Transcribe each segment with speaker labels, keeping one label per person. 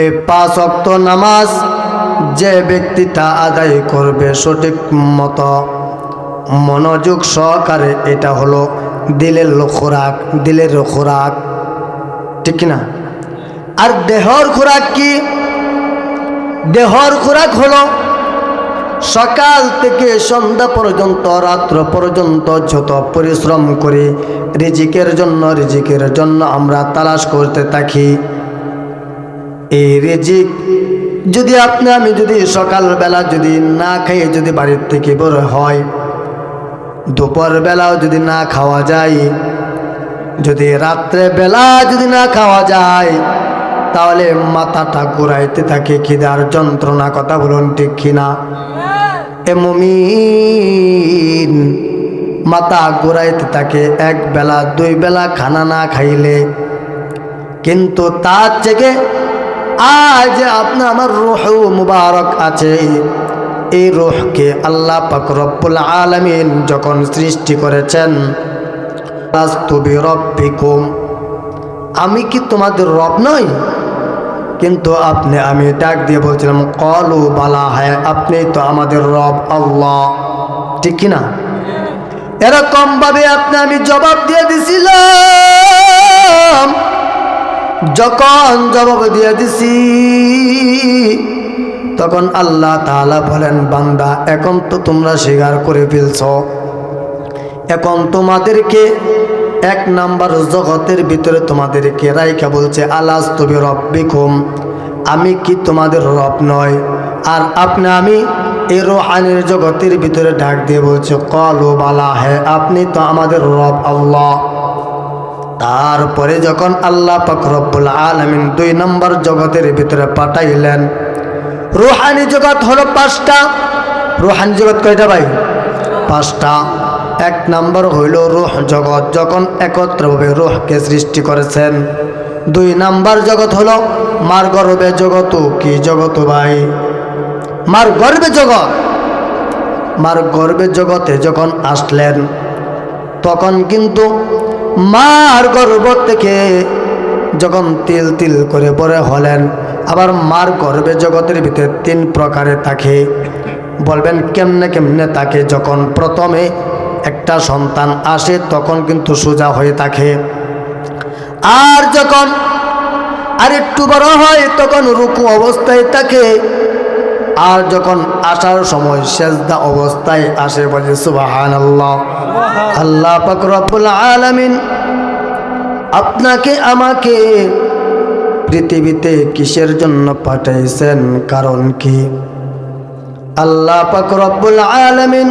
Speaker 1: এই 5 ওয়াক্ত নামাজ যে ব্যক্তিটা আদায় করবে সঠিক মতো মনোযোগ সহকারে, এটা হলো দিলের খোরাক, ঠিক না? আর দেহর খোরাক কি? দেহর খোরাক হলো সকাল থেকে সন্ধ্যা পর্যন্ত, রাত্র পর্যন্ত যত পরিশ্রম করে রিজিকের জন্য আমরা তালাশ করতে থাকি। এই রিজিক যদি আমি যদি সকালবেলা যদি না খেয়ে যদি বাড়ির থেকে বের হয়, দুপুর বেলাও যদি না খাওয়া যায়, যদি রাত্রে বেলা যদি না খাওয়া যায়, তাহলে মাথাটা ঘুরাইতে থাকে খিদার যন্ত্রণা। কথা বলুন ঠিক কিনা? এ মুমিন মাথা ঘুরাইতে থাকে এক বেলা 2 বেলা খানা না খাইলে। কিন্তু তার থেকে আজ আমার রূহ মুবারক আছে, এই রূহকে আল্লাহ পাক রব্বুল আলামিন যখন সৃষ্টি করেছেন, আলাস্তু বিরব্বিকুম, আমি কি তোমাদের রব নই? কিন্তু আমি ডাক দিয়ে বলছিলাম ক্বালু বালা, হ্যাঁ আপনি তো আমাদের রব আল্লাহ, ঠিক কিনা? এরকম ভাবে আমি জবাব দিয়ে দিছিলাম। যখন জবাব দিয়ে দিছি তখন আল্লাহ তাআলা বলেন, বান্দা এখন তো তোমরা স্বীকার করে ফেলছ, এখন তোমাদেরকে 1 নাম্বার জগতের ভিতরে তোমাদেরকে রাইখা বলছে আলাস্তু বিরব্বিকুম, আমি কি তোমাদের রব নয়? আর আমি এই রূহানির জগতের ভিতরে ডাক দিয়ে বলছে ক্বালু বালা, হ্যাঁ আপনি তো আমাদের রব আল্লাহ। তারপরে যখন আল্লাহ পাক রব্বুল আলামিন 2 নম্বর জগতের ভিতরে পাঠাইলেন, রূহানি জগৎ হলো 5টা। রূহানি জগৎ কয়টা ভাই? 5টা। 1 নম্বর হইল রূহ জগৎ, যখন একত্রভাবে রূহকে সৃষ্টি করেছেন। 2 নম্বর জগৎ হলো মার গর্ভে জগৎ। কি জগৎ ভাই? মার গর্ভে জগৎ। মার গর্ভে জগতে যখন আসলেন তখন কিন্তু মার গর্ভ থেকে যখন তিল তিল করে বড় হলেন, আবার মার গর্ভে জগতের ভিতরে 3 প্রকারে থাকে। বলবেন কেমনে থাকে? যখন প্রথমে একটা সন্তান আসে তখন কিন্তু সোজা হয়ে থাকে, আর যখন আরেকটু বড় হয় তখন রুকু অবস্থায় থাকে, আর যখন আসার সময় সেজদা অবস্থায় আসে। বলে সুবহানাল্লাহ। আল্লাহ পাক রব্বুল আলামিন আপনাকে আমাকে পৃথিবীতে কিসের জন্য পাঠাইছেন? কারণ কি? আল্লাহ পাক রব্বুল আলামিন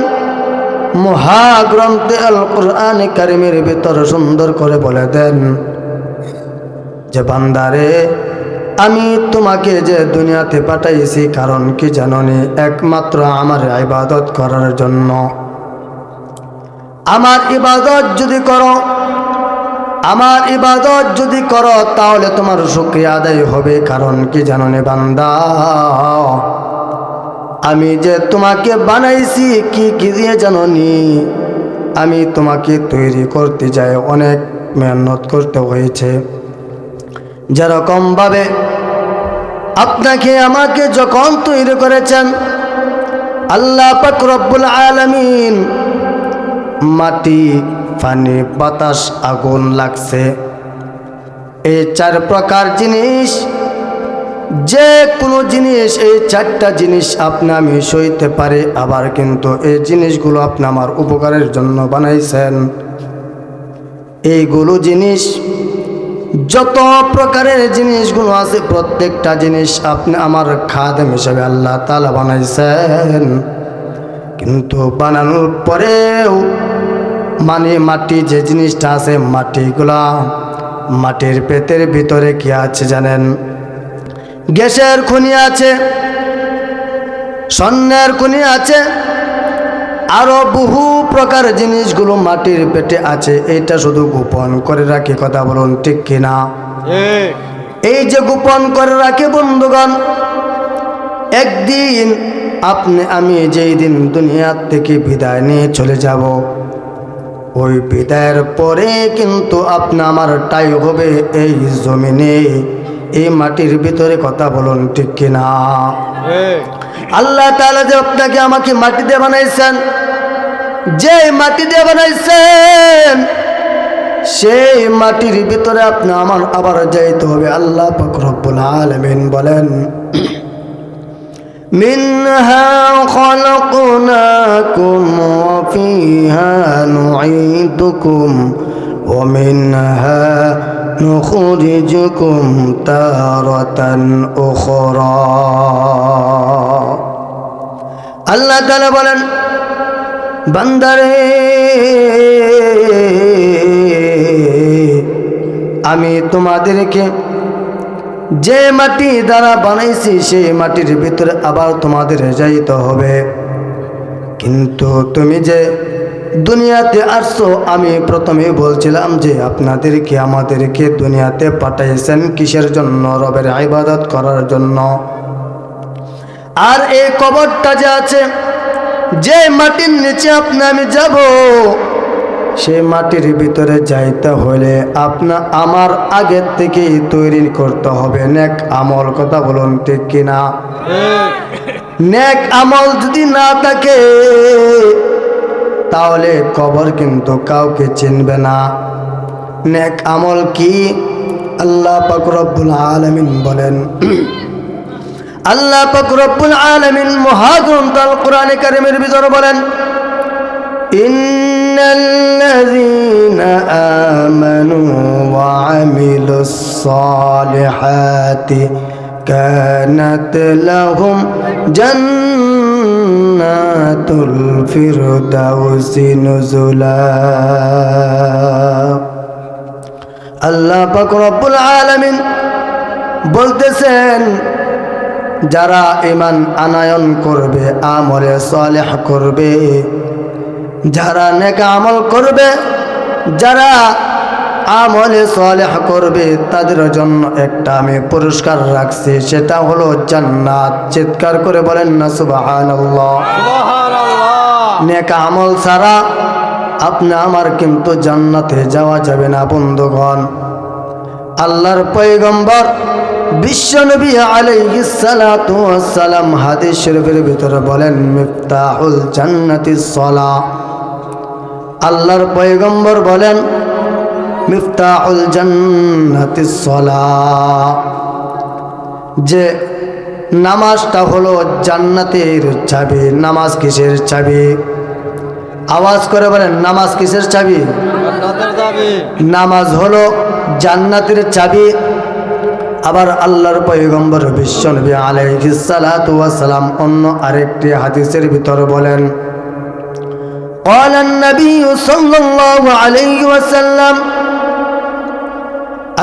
Speaker 1: মহাগ্রন্থে আল কোরআন কারীমের ভিতর সুন্দর করে বলে দেন যে বান্দারে, আমি তোমাকে যে দুনিয়াতে পাঠাইছি কারণ কি জানোনি? একমাত্র আমার ইবাদত করার জন্য। আমার ইবাদত যদি করো তাহলে তোমার শুকরিয়া আদায় হবে। কারণ কি জানোনি বান্দা? আমি যে তোমাকে বানাইছি কি দিয়ে জানোনি? আমি তোমাকে তৈরি করতে যাই অনেক মেহনত করতে হয়েছে। যেরকম ভাবে আপনাকে আমাকে যখন তৈরি করেছেন আল্লাহ পাক রব্বুল আলামিন, মাটি, পানি, বাতাস, আগুন লাগছে, এই 4 প্রকার জিনিস, যে কোনো জিনিস, এই 4টা জিনিস আমি সইতে পারে। আবার কিন্তু এই জিনিসগুলো আমার উপকারের জন্য বানাইছেন। এইগুলো জিনিস, যত প্রকারের জিনিসগুলো আছে প্রত্যেকটা জিনিস আমার খাদেম হিসেবে আল্লাহ তাআলা বানাইছেন। কিন্তু বানানোর পরেও মাটি যে জিনিসটা আছে, মাটির পেটের ভিতরে কি আছে জানেন? গ্যাসের খনি আছে, স্বর্ণের খনি আছে, আরো বহু প্রকার জিনিসগুলো মাটির পেটে আছে। এইটা শুধু গোপন করে রাখি। কথা বলুন ঠিক কিনা? এই যে গোপন করে রাখে বন্ধুগণ, একদিন আমি যেই দিন দুনিয়া থেকে বিদায় নিয়ে চলে যাব, ওই বিদায়ের পরে কিন্তু আমার টাই হবে এই জমিনে এই মাটির ভিতরে, কথা বলুন ঠিক কিনা? আল্লাহ তাআলা যে আপনাকে আমাকে মাটি দিয়ে বানাইছেন, যে মাটি দিয়ে বানাইছেন সেই মাটির ভিতরে আপনি আমার আবার যাইতে হবে। আল্লাহ পাক রব্বুল আলামিন বলেন, মিনহা খালাকনাকুম ওয়া ফিহা নুঈদুকুম ওয়া মিনহা নুখরিজুকুম তারাতান উখরা। আল্লাহ তাআলা বলেন, বান্দারে আমি তোমাদেরকে যে মাটি দ্বারা বানাইছি সেই মাটির ভিতরে আবার তোমাদের যাইতে হবে। কিন্তু তুমি যে দুনিয়াতে আসছো, আমি প্রথমে বলছিলাম যে আপনাদেরকে আমাদেরকে দুনিয়াতে পাঠাইছেন কিসের জন্য? রবের ইবাদত করার জন্য। আর এই কবরটা যে আছে, যে মাটির নিচে আপনি আমি যাব, সেই মাটির ভিতরে যাইতে হলে আপনার আমার আগের থেকেই তৈরি করতে হবে নেক আমল, কথা বলুন ঠিক কিনা? নেক আমল যদি না থাকে তাহলে কবর কিন্তু কাউকে চিনবে না। নেক আমল কি? আল্লাহ পাক রব্বুল আলামিন বলেন, আল্লাহ পাক রব্বুল আলামিন মহাগ্রন্থ আল কোরআনে কারীমের ভিতরে বলেন, ইন্নাল্লাযীনা আমানু ওয়া আমিলুস সালিহাতি কানাত লাহুম জান্নাতুল ফিরদাউসি নুজুলা। আল্লাহ পাক রব্বুল আলামিন বলতেছেন, যারা ঈমান আনয়ন করবে, আমলে সালেহ করবে, যারা নেক আমল করবে, যারা আমলে সালেহ করবে, তাদের জন্য একটা আমি পুরস্কার রাখছি, সেটা হলো জান্নাত। চিৎকার করে বলেন না সুবহানাল্লাহ। নেক আমল ছাড়া আপনি আমার কিন্তু জান্নাতে যাওয়া যাবে না বন্ধুগণ। আল্লাহর পয়গম্বর বিশ্বনবী আলাইহিস সালাতু ওয়াস সালাম হাদিস শরীফের ভিতরে বলেন, মিফতাহুল জান্নাতিস সালাহ। আল্লাহর পয়গম্বর বলেন, মিফতাহুল জান্নাতিস সালাহ, যে নামাজটা হলো জান্নাতের চাবি। নামাজ কিসের চাবি? আওয়াজ করে বলেন, নামাজ কিসের চাবি? নামাজ হলো জান্নাতের চাবি। আবার আল্লাহর পয়গম্বর বিশ্বনবী আলাইহিস সালাতু ওয়াস সালাম অন্য আরেকটি হাদিসের ভিতরে বলেন, ক্বালান নবী সাল্লাল্লাহু আলাইহি ওয়াসাল্লাম,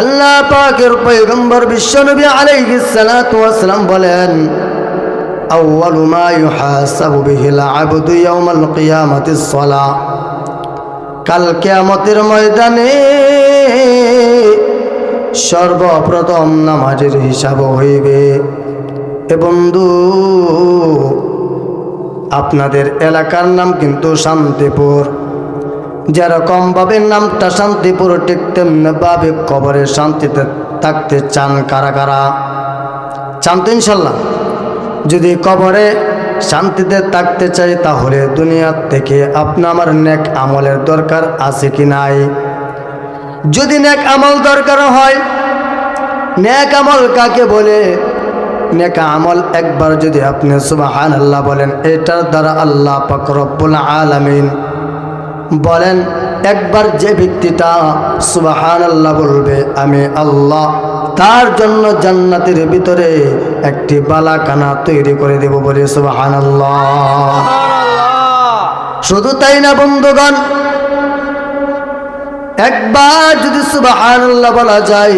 Speaker 1: আল্লাহ পাকের পয়গম্বর বিশ্বনবী আলাইহিস সালাতু ওয়াস সালাম বলেন, আউয়ালু মা ইউহাসাবু বিহিল আবদু ইয়াউমাল কিয়ামাতিস সালাহ। কাল কিয়ামতের ময়দানে সর্বপ্রথম নামাজের হিসাব হইবে। এ বন্ধু, আপনাদের এলাকার নাম কিন্তু শান্তিপুর। যেরকম ভাবে নামটা শান্তিপুর, ঠিক তেমনি ভাবে কবরে শান্তিতে থাকতে চান কারা কারা? চান তো ইনশাল্লাহ? যদি কবরে শান্তিতে থাকতে চাই তাহলে দুনিয়ার থেকে আপনা আমার নেক আমলের দরকার আছে কি নাই? যদি নেক আমল দরকার হয়, নেক আমল কাকে বলে? নেক আমল একবার যদি আপনি সুবহানাল্লাহ বলেন, এটার দ্বারা আল্লাহ পাক রব্বুল আলামিন বলেন, একবার যে ব্যক্তিটা সুবহানাল্লাহ বলবে, আমি আল্লাহ তার জন্য জান্নাতের ভিতরে একটি বালাখানা তৈরি করে দেব, বলে সুবহানাল্লাহ। শুধু তাই না বন্ধুগণ, একবার যদি সুবহানাল্লাহ বলা যায়,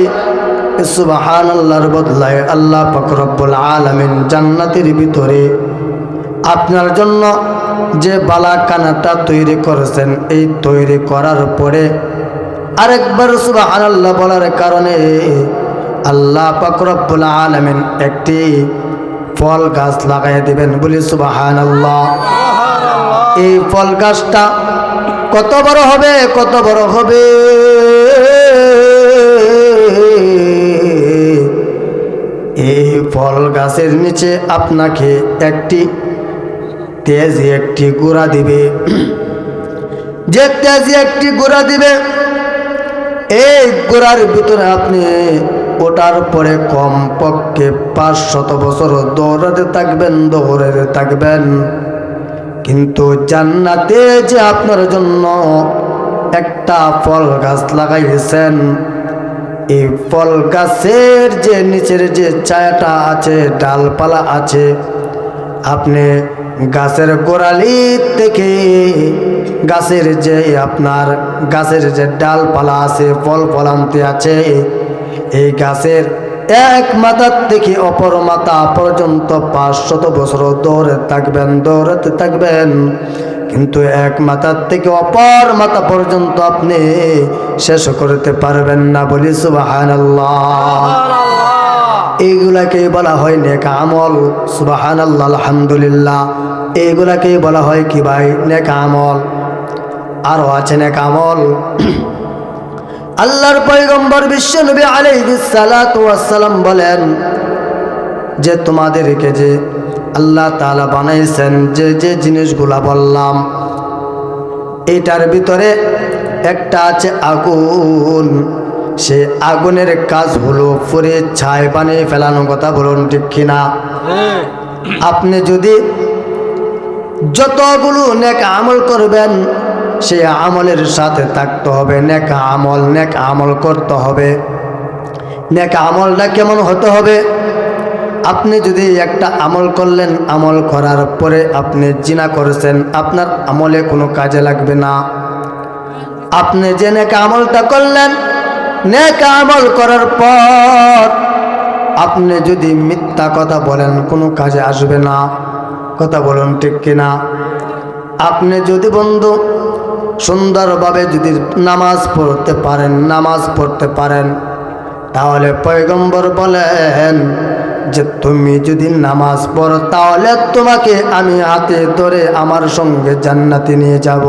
Speaker 1: সুবহানাল্লাহর বদলায় আল্লাহ পাক রব্বুল আলামিন জান্নাতের ভিতরে আপনার জন্য যে বালাখানাটা তৈরি করেছেন, এই তৈরি করার পরে আরেকবার সুবহানাল্লাহ বলার কারণে আল্লাহ পাক রব্বুল আলামিন একটি ফল গাছ লাগাই দিবেন, বলি সুবহানাল্লাহ। এই ফল গাছটা কত বড় হবে? কত বড় হবে? এই ফল গাছের নিচে আপনাকে একটি তেজি একটি গোড়া দিবে। যে তেজি একটি গোড়া দিবে, এই গোড়ার ভিতরে আপনি ওটার পরে কমপক্ষে 500 বছর দৌড়াতে থাকবেন। কিন্তু জান্নাতে যে আপনার জন্য একটা ফল গাছ লাগাইছেন, এই ফল গাছের যে নিচের যে ছায়াটা আছে, ডালপালা আছে, আপনি গাছের গোড়ালি থেকে গাছের যে ডালপালা আছে, ফল ফলান্তি আছে, এই গাছের এক মাথা থেকে অপর মাথা পর্যন্ত 500 বছর দৌড়াতে থাকবেন। কিন্তু এক মাথার থেকে অপর মাথা পর্যন্ত আপনি শেষ করতে পারবেন না। বলি সুবহানাল্লাহ। এইগুলাকে বলা হয় নেক আমল। সুবহানাল্লাহ, আলহামদুলিল্লাহ। এইগুলাকে বলা হয় কি ভাই? নেক আমল। আরো আছে নেক আমল। আল্লাহর পয়গম্বর বিশ্বনবী আলাইহিস সালাতু ওয়াস সালাম বলেন যে তোমাদেরকে যে আল্লাহ তাআলা বানাইছেন, যে যে জিনিসগুলা বললাম, এটার ভিতরে একটা আছে আগুন। সে আগুনের কাজ হলো পুরে ছাই বানিয়ে ফেলানো। কথা বলুন ঠিক কিনা? আপনি যদি যতগুলো নেক আমল করবেন, সেই আমলের সাথে থাকতে হবে নেক আমল করতে হবে। নেক আমলটা কেমন হতে হবে? আপনি যদি একটা আমল করলেন, আমল করার পরে আপনি জিনা করেছেন, আপনার আমলে কোনো কাজে লাগবে না। আপনি যে নেক আমলটা করলেন, নেক আমল করার পর আপনি যদি মিথ্যা কথা বলেন, কোনো কাজে আসবে না। কথা বলুন ঠিক কিনা? আপনি যদি বন্ধু সুন্দরভাবে যদি নামাজ পড়তে পারেন, তাহলে পয়গম্বর বলেন যে তুমি যদি নামাজ পড়ো, তাহলে তোমাকে আমি হাতে ধরে আমার সঙ্গে জান্নাতে নিয়ে যাব।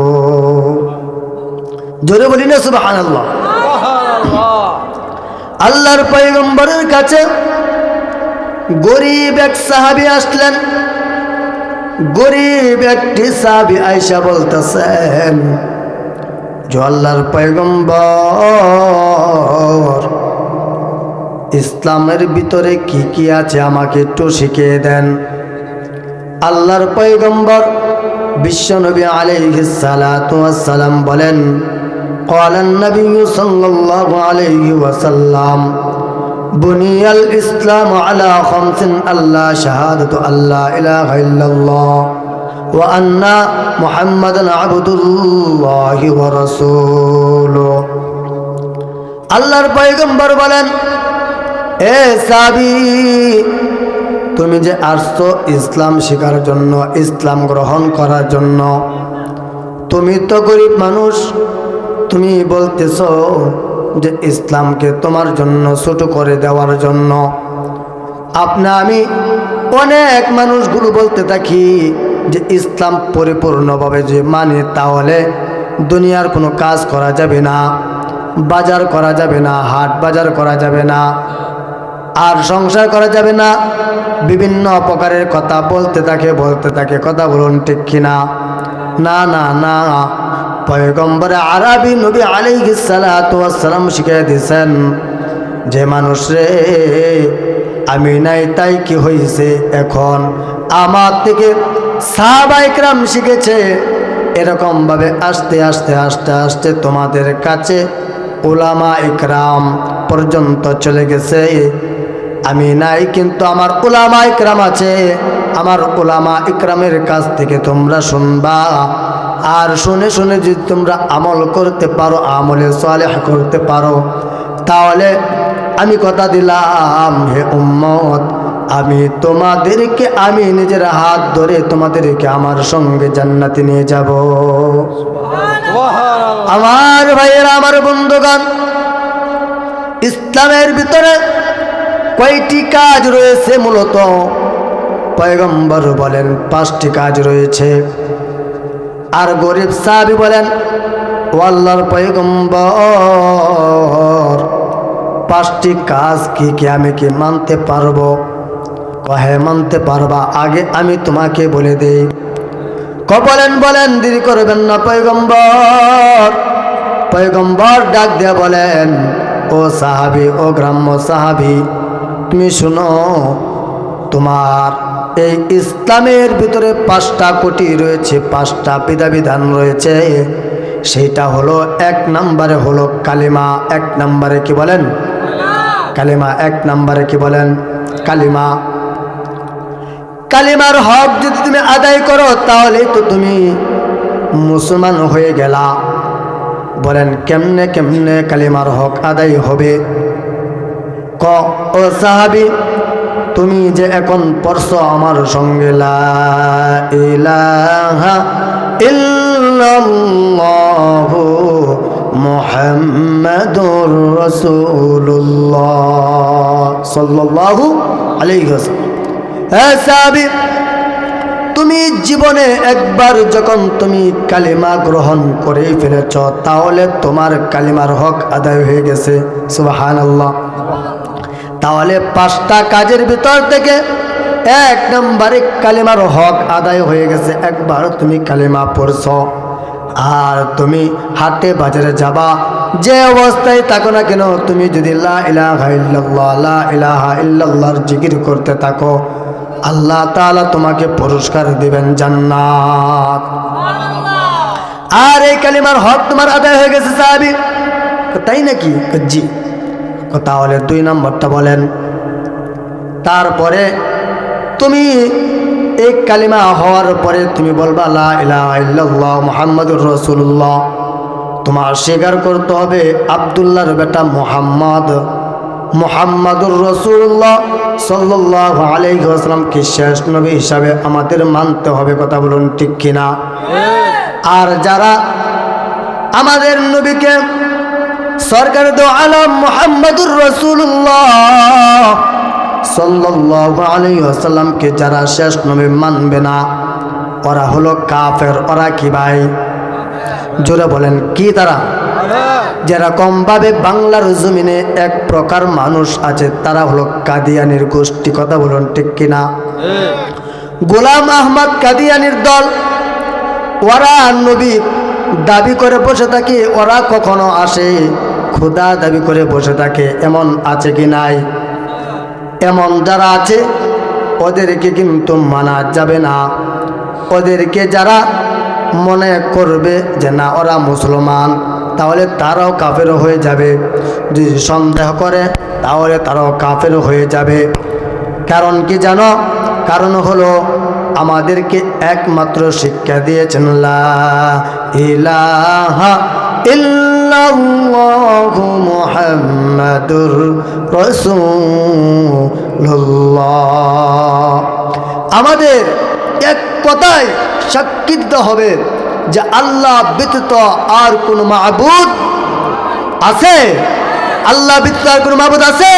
Speaker 1: জোরে বলি না সুবহানাল্লাহ। আল্লাহর পয়গম্বরের কাছে গরিব এক সাহাবী আসলেন। গরিব একটি সাহাবী আয়েশা বলতেছেন যে আল্লাহর পয়গম্বর, ইসলামের ভিতরে কি কি আছে আমাকে একটু শিখিয়ে দেন। আল্লাহর পয়গম্বর বিশ্বনবী আলাইহিস সালাতু ওয়াস সালাম বলেন, قال النبي صلى الله عليه وسلم بني الإسلام على 5: ألا شهادة أن لا إله إلا الله وأن محمدا عبد الله ورسوله। আল্লাহর পয়গম্বর বলেন, এ সাহাবী, তুমি যে আসছো ইসলাম শেখার জন্য, ইসলাম গ্রহণ করার জন্য, তুমি তো গরিব মানুষ, তুমি বলতেছ যে ইসলামকে তোমার জন্য ছোট করে দেওয়ার জন্য। আমি অনেক মানুষগুলো বলতে থাকি যে ইসলাম পরিপূর্ণভাবে যে মানে, তাহলে দুনিয়ার কোনো কাজ করা যাবে না, বাজার করা যাবে না, হাট বাজার করা যাবে না, আর সংসার করা যাবে না। বিভিন্ন প্রকারের কথা বলতে থাকে। কথা বলুন ঠিক কিনা? না না না, পয়গম্বর আরবি নবী আলাইহিস সালাতু ওয়াস সালাম শিখিয়ে দিয়েছেন যে মানুষ রে, আমি নাই তাই কি হয়েছে, এখন আমার থেকে সাহাবায়ে কেরাম শিখেছে। এরকম ভাবে আস্তে আস্তে আস্তে আস্তে তোমাদের কাছে উলামা ইকরাম পর্যন্ত চলে গেছে। আমি নাই, কিন্তু আমার উলামা ইকরাম আছে। আমার উলামা ইকরামের কাছ থেকে তোমরা শুনবা, আর শুনে শুনে যদি তোমরা আমল করতে পারো, আমলে সালেহ করতে পারো, তাহলে আমি কথা দিলাম হে উম্মত, আমি তোমাদেরকে আমি নিজের হাত ধরে তোমাদেরকে আমার সঙ্গে জান্নাতে নিয়ে যাব। আমার ভাইয়েরা, আমার বন্ধুগণ, ইসলামের ভিতরে কয়টি কাজ রয়েছে? মূলত পয়গম্বর বলেন 5টি কাজ রয়েছে। আর গরিব সাহাবী বলেন, ও আল্লাহর পয়গম্বর, 5টি কাজ কি কি আমি কি মানতে পারবো? হ্যাঁ মানতে পারবা, আগে আমি তোমাকে বলে দেই। বলেন বলেন, দেরি করবেন না পয়গম্বর। পয়গম্বর ডাক দিয়ে বলেন, ও সাহাবী, ও গ্রাম্য সাহাবী, তুমি শুনো, তোমার এই ইসলামের ভিতরে 5টা কোটি রয়েছে, 5টা বিধান রয়েছে। সেইটা হলো 1 নম্বরে হলো কালিমা। 1 নম্বরে কি বলেন? কালিমা। 1 নম্বরে কি বলেন? কালিমা। কালিমার হক যদি তুমি আদায় করো তাহলে তো তুমি মুসলমান হয়ে গেলা। বলেন কেমনে কেমনে কালিমার হক আদায় হবে? ও সাহাবী, তুমি যে এখন পড়ছো আমার সঙ্গে লা ইলাহা ইল্লাল্লাহু মুহাম্মাদুর রাসূলুল্লাহ সাল্লাল্লাহু আলাইহি ওয়াসাল্লাম। হ্যাঁ সাহাবী, তুমি জীবনে একবার যখন তুমি কালিমা গ্রহণ করে ফেলেছ তাহলে তোমার কালিমার হক আদায় হয়ে গেছে। সুবহানাল্লাহ। তাহলে 5টা কাজের ভিতর থেকে 1 নম্বরে কালিমার হক আদায় হয়ে গেছে। একবার তুমি কালিমা পড়ছ, আর তুমি হাটে বাজারে যাবা, যে অবস্থায় থাকো না কেন, তুমি যদি লা ইলাহা ইল্লাল্লাহ লা ইলাহা ইল্লাল্লাহর জিকির করতে থাকো, আল্লাহ তাআলা তোমাকে পুরস্কার দিবেন জান্নাত। আর এই কালিমার হক তোমার আদায় হয়ে গেছে সাহাবী। তাই নাকি? জি। তাহলে 2 নম্বরটা বলেন। তারপরে তুমি এই কালিমা হওয়ার পরে তুমি বলবা লা ইলাহা ইল্লাল্লাহ মুহাম্মাদুর রাসূলুল্লাহ। তোমার স্বীকার করতে হবে আব্দুল্লাহর বেটা মুহাম্মাদুর রাসূলুল্লাহ সাল্লাল্লাহু আলাইহি ওয়াসাল্লামকে শেষ নবী হিসাবে আমাদের মানতে হবে। কথা বলুন ঠিক কিনা? আর যারা আমাদের নবীকে সরকার দো আলম মুহাম্মাদুর রাসূলুল্লাহ সাল্লাল্লাহু আলাইহি ওয়াসাল্লামকে যারা শেষ নবী মানবে না, ওরা হলো কাফের। ওরা কি ভাই? জোরে বলেন, কি তারা? যেরকম ভাবে বাংলার জমিনে এক প্রকার মানুষ আছে, তারা হলো কাদিয়ানির গোষ্ঠী। কথা বলুন ঠিক কিনা? গোলাম আহমদ কাদিয়ানির দল। ওরা নবী দাবি করে বসে থাকে, ওরা কখনো আসে খোদা দাবি করে বসে থাকে। এমন আছে কি নাই? এমন যারা আছে ওদেরকে কিন্তু মানা যাবে না। ওদেরকে যারা মনে করবে যে না ওরা মুসলমান, তাহলে তারাও কাফের হয়ে যাবে। যদি সন্দেহ করে তাহলে তারাও কাফের হয়ে যাবে। কারণ কি জানো? কারণ হলো আমাদেরকে একমাত্র শিক্ষা দিয়েছেন লা ইলাহা ইল্লাল্লাহু মুহাম্মাদুর রাসূলুল্লাহ। আমাদের এক কথায় সাক্ষী দিতে হবে যে আল্লাহ ব্যতীত আর কোন মাবুদ আছে? আল্লাহ ব্যতীত আর কোন মাবুদ আছে?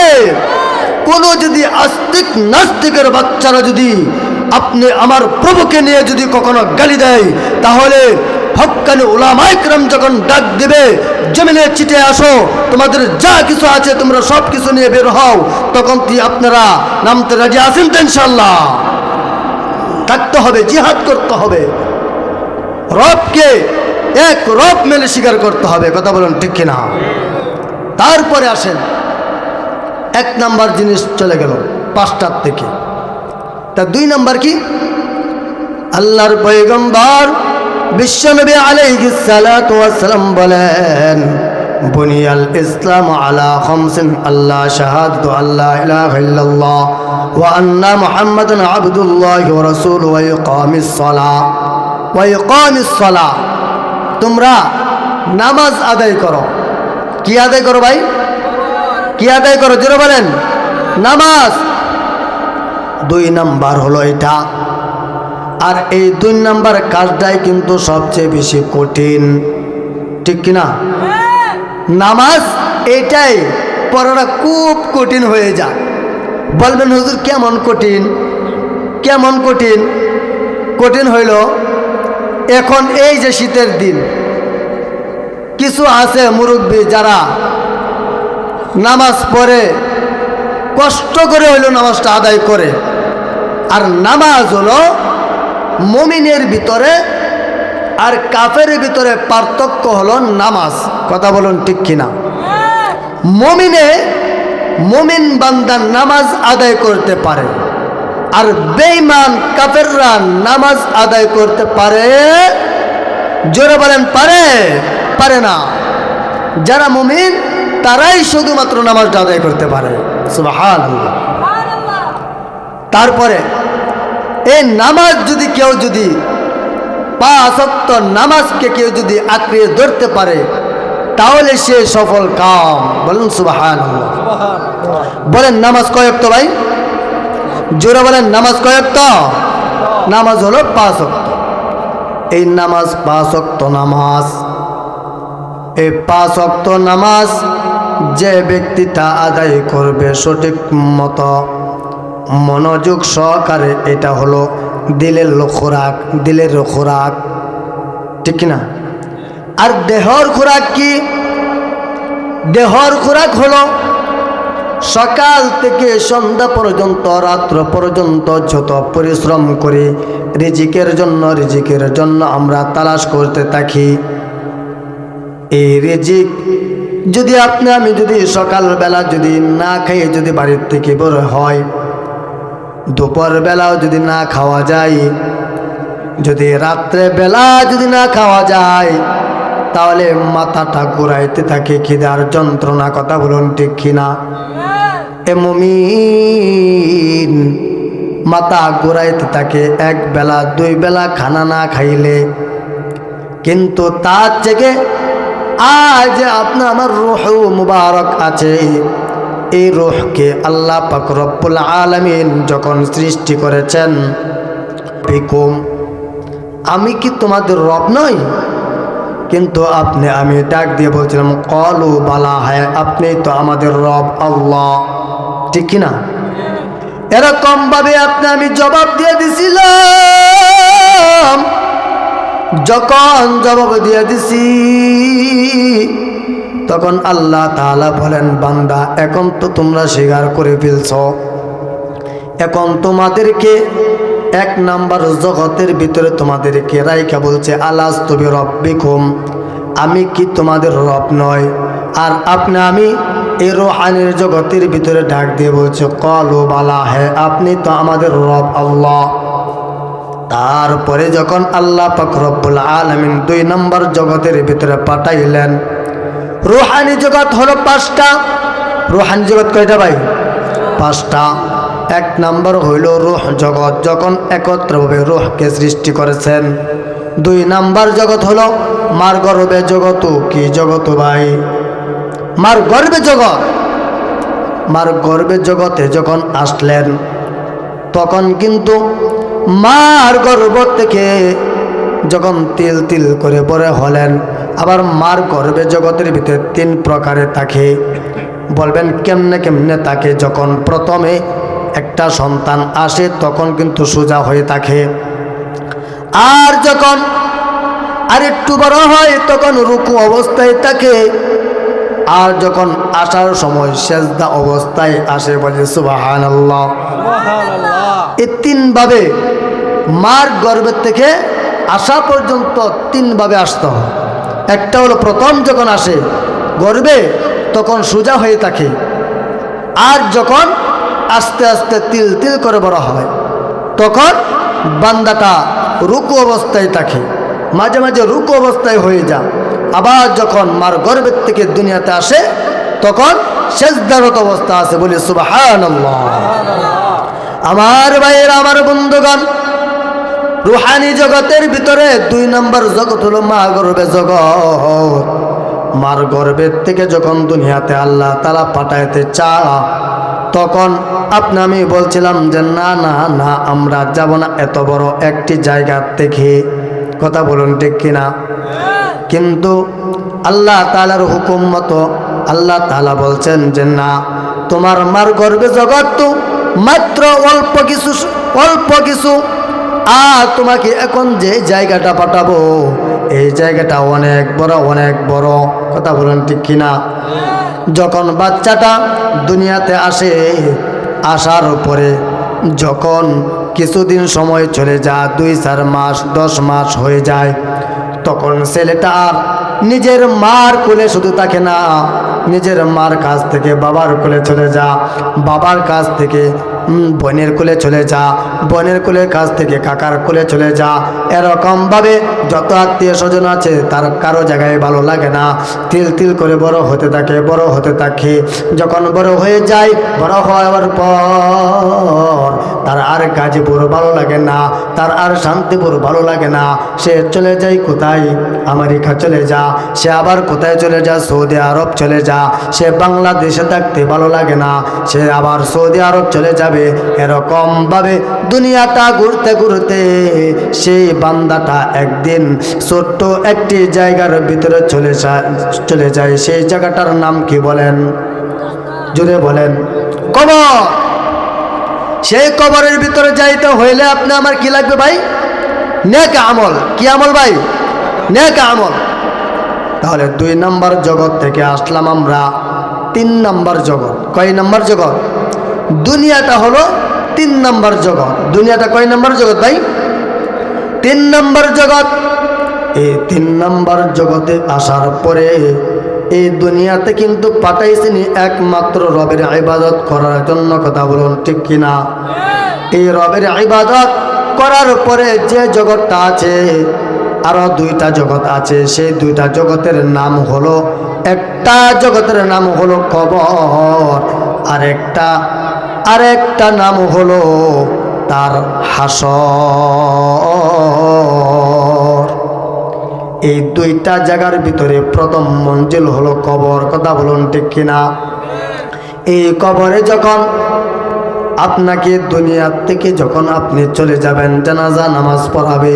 Speaker 1: কোন যদি আস্তিক নাস্তিকের বাচ্চারা যদি আপনি আমার প্রভুকে নিয়ে যদি কখনো গালি দেয়, তাহলে হক্কানি উলামায়ে কেরাম যখন ডাক দেবে জমিনে চিটে আসো, তোমাদের যা কিছু আছে তোমরা সব কিছু নিয়ে বের হও, তখন আপনারা নামতে রাজি আছেন তো? ইনশাআল্লাহ থাকতে হবে, জিহাদ করতে হবে, রবকে এক রব মেনে স্বীকার করতে হবে। কথা বলুন ঠিক কিনা? তারপরে আসেন 1 নাম্বার জিনিস চলে গেল 5টার থেকে। তা 2 নাম্বার কি? আল্লাহর পয়গম্বর বিশ্বনবী আলাইহিস সালাতু ওয়াস সালাম বলেন, বুনিয়াল ইসলাম আলা খামসিন, আল্লাহ শাহাদাতু আল্লা ইলাহা ইল্লাল্লাহ ওয়া আন্না মুহাম্মাদান আবদুল্লাহি ওয়া রাসূলুহু ওয়া ইকামিস সালাহ। তোমরা নামাজ আদায় করো। কি আদায় করো ভাই? কি আদায় করো? জোরে বলেন। নামাজ। 2 নাম্বার হলো এটা। আর এই 2 নাম্বার কাজটাই কিন্তু সবচেয়ে বেশি কঠিন, ঠিক কিনা? নামাজ এটাই পড়াটা খুব কঠিন হয়ে যায়। বলবেন হুজুর কেমন কঠিন? কেমন কঠিন? কঠিন হইল এখন এই যে শীতের দিন, কিছু আছে মুরব্বী যারা নামাজ পড়ে, কষ্ট করে হইল নামাজটা আদায় করে। আর নামাজ হলো মুমিনের ভিতরে আর কাফেরের ভিতরে পার্থক্য হলো নামাজ। কথা বলুন ঠিক কিনা? মুমিন বান্দা নামাজ আদায় করতে পারে, আর বেঈমান কাফেররা নামাজ আদায় করতে পারে? জোরে বলেন, পারে না। যারা মুমিন তারাই শুধুমাত্র নামাজটা আদায় করতে পারে। সুবহানাল্লাহ। তারপরে এই নামাজ যদি কেউ যদি 5 ওয়াক্ত নামাজকে কেউ যদি আঁকড়ে ধরতে পারে তাহলে সে সফল কাম। বলুন সুবহানাল্লাহ। বলেন নামাজ কয় ওয়াক্ত ভাই? জোরে বলেন, নামাজ কয় ওয়াক্ত? নামাজ হলো 5 ওয়াক্ত। এই নামাজ 5 ওয়াক্ত নামাজ, এই 5 ওয়াক্ত নামাজ যে ব্যক্তিটা আদায় করবে সঠিক মতো মনোযোগ সহকারে, এটা হলো দিলের খোরাক, ঠিক না? আর দেহর খোরাক কি? দেহর খোরাক হলো সকাল থেকে সন্ধ্যা পর্যন্ত, রাত্র পর্যন্ত যত পরিশ্রম করি রিজিকের জন্য আমরা তালাশ করতে থাকি। এই রিজিক যদি আমি যদি সকালবেলা যদি না খাইয়ে যদি বাড়ির থেকে বের হয়, দুপুর বেলাও যদি না খাওয়া যায়, যদি রাত্রে বেলা যদি না খাওয়া যায়, তাহলে মাথাটা ঘুরাইতে থাকে খিদার যন্ত্রণা। কথা বলুন ঠিক কিনা? এ মুমিন মাথা ঘুরাইতে থাকে 1 বেলা 2 বেলা খানা না খাইলে। কিন্তু তার থেকে আজ আমার রূহ মুবারক আছে, এই রূহকে আল্লাহ পাক রব্বুল আলামিন যখন সৃষ্টি করেছেন, আমি কি তোমাদের রব নই? কিন্তু আমি ডাক দিয়ে বলছিলাম ক্বালু বালা, হ্যাঁ আপনি তো আমাদের রব আল্লাহ, ঠিক কিনা? এরকম ভাবে আমি জবাব দিয়ে দিছিলাম। যখন জবাব দিয়ে দিছি তখন আল্লাহ তাআলা বলেন, বান্দা এখন তো তোমরা স্বীকার করে ফেলছ, এখন তোমাদেরকে 1 নাম্বার জগতের ভিতরে তোমাদেরকে রাইখা বলছে আলাস্তু বিরব্বিকুম, আমি কি তোমাদের রব নয়? আর আমি এই রূহানির জগতের ভিতরে ডাক দিয়ে বলছে ক্বালু বালা, হ্যাঁ আপনি তো আমাদের রব আল্লাহ। তারপরে যখন আল্লাহ পাক রব্বুল আলামিন 2 নাম্বার জগতের ভিতরে পাঠাইলেন, রূহানি জগৎ হলো 5টা। রূহানি জগৎ কয়টা ভাই? 5টা। 1 নাম্বার হইল রূহ জগৎ, যখন একত্রভাবে রূহকে সৃষ্টি করেছেন। 2 নাম্বার জগৎ হলো মার গর্ভে জগৎ। কি জগৎ ভাই? মার গর্ভে জগৎ। মার গর্ভে জগতে যখন আসলেন তখন কিন্তু মার গর্ভ থেকে যখন তিল তিল করে বড় হলেন, আবার মার গর্ভে জগতের ভিতরে 3 প্রকারে থাকে। বলবেন কেমনে থাকে? যখন প্রথমে একটা সন্তান আসে তখন কিন্তু সোজা হয়ে থাকে, আর যখন আরেকটু বড় হয় তখন রুকু অবস্থায় থাকে, আর যখন আসার সময় সেজদা অবস্থায় আসে। বলে সুবহানাল্লাহ। এই 3 ভাবে মার গর্ভের থেকে আসা পর্যন্ত 3 ভাবে আসতে হয়। একটা হলো প্রথম যখন আসে গর্ভে তখন সোজা হয়ে থাকে, আর যখন আস্তে আস্তে তিল তিল করে বড় হয় তখন বান্দাটা রুকু অবস্থায় থাকে, মাঝে মাঝে রুকু অবস্থায় হয়ে যায়। আবার যখন মার গর্ভের থেকে দুনিয়াতে আসে তখন সেজদারত অবস্থা আছে। বলি সুবহানাল্লাহ। আমার ভাইয়েরা, আমার বন্ধুগণ, রূহানি জগতের ভিতরে 2 নম্বর জগৎ হলো মা গর্ভে জগৎ। মার গর্ভের থেকে যখন দুনিয়াতে আল্লাহ তাআলা পাঠাইতে চায় তখন আমি বলছিলাম যে না না না, আমরা যাব না এত বড় একটি জায়গা থেকে। কথা বলুন ঠিক কিনা? কিন্তু আল্লাহ তাআলার হুকুম মতো আল্লাহ তাআলা বলছেন যে না, তোমার মার গর্ভে জগৎ তো মাত্র অল্প কিছু, আর তোমাকে এখন যে জায়গাটা পাঠাবো এই জায়গাটা অনেক বড়। কথা বলুন ঠিক কিনা? যখন বাচ্চাটা দুনিয়াতে আসে, আসার পরে যখন কিছুদিন সময় চলে যায়, 2-4 মাস 10 মাস হয়ে যায়, তখন ছেলেটা আর নিজের মার কোলে শুধু থাকে না, নিজের মার কাছ থেকে বাবার কোলে চলে যা, বাবার কাছ থেকে বোনের কোলে চলে যা, বোনের কোলের কাছ থেকে কাকার কোলে চলে যা। এরকমভাবে যত আত্মীয় স্বজন আছে তার কারো জায়গায় ভালো লাগে না, তিল তিল করে বড় হতে থাকে, বড় হতে থাকে। যখন বড় হয়ে যায়, বড় হওয়ার পর তার আর গাজীপুর ভালো লাগে না, তার আর শান্তিপুর ভালো লাগে না, সে চলে যায় কোথায়? আমেরিকা চলে যা, সে আবার কোথায় চলে যা? সৌদি আরব চলে যা। সে বাংলাদেশে থাকতে ভালো লাগে না, সে আবার সৌদি আরব চলে যাবে। এরকমভাবে দুনিয়াটা ঘুরতে ঘুরতে সেই বান্দাটা একদিন ছোট্ট একটি জায়গার ভিতরে চলে যায়। সেই জায়গাটার নাম কি বলেন? জুড়ে বলেন। কবর। সেই কবরের ভিতরে যাইতে হইলে আপনি আমার কি লাগবে ভাই? নেক আমল। কি আমল ভাই? নেক আমল। তাহলে 2 নম্বর জগৎ থেকে আসলাম আমরা 3 নম্বর জগৎ। কয় নম্বর জগৎ? দুনিয়াটা হলো 3 নম্বর জগৎ। দুনিয়াটা কয় নম্বর জগৎ ভাই? 3 নম্বর জগৎ। এই 3 নম্বর জগতে আসার পরে এই দুনিয়াতে কিন্তু পাঠাইছেনি একমাত্র রবের ইবাদত করার জন্য। কথা বলুন ঠিক কিনা? এই রবের ইবাদত করার পরে যে জগৎটা আছে, আরো 2টা জগৎ আছে। সেই 2টা জগতের নাম হলো, একটা জগতের নাম হলো কবর, আরেকটা নাম হলো তার হাসর। এই 2টা জায়গার ভিতরে প্রথম মঞ্জিল হলো কবর। কথা বলুন ঠিক কিনা? এই কবরে যখন আপনাকে দুনিয়া থেকে যখন আপনি চলে যাবেন, জানাজা নামাজ পড়াবে।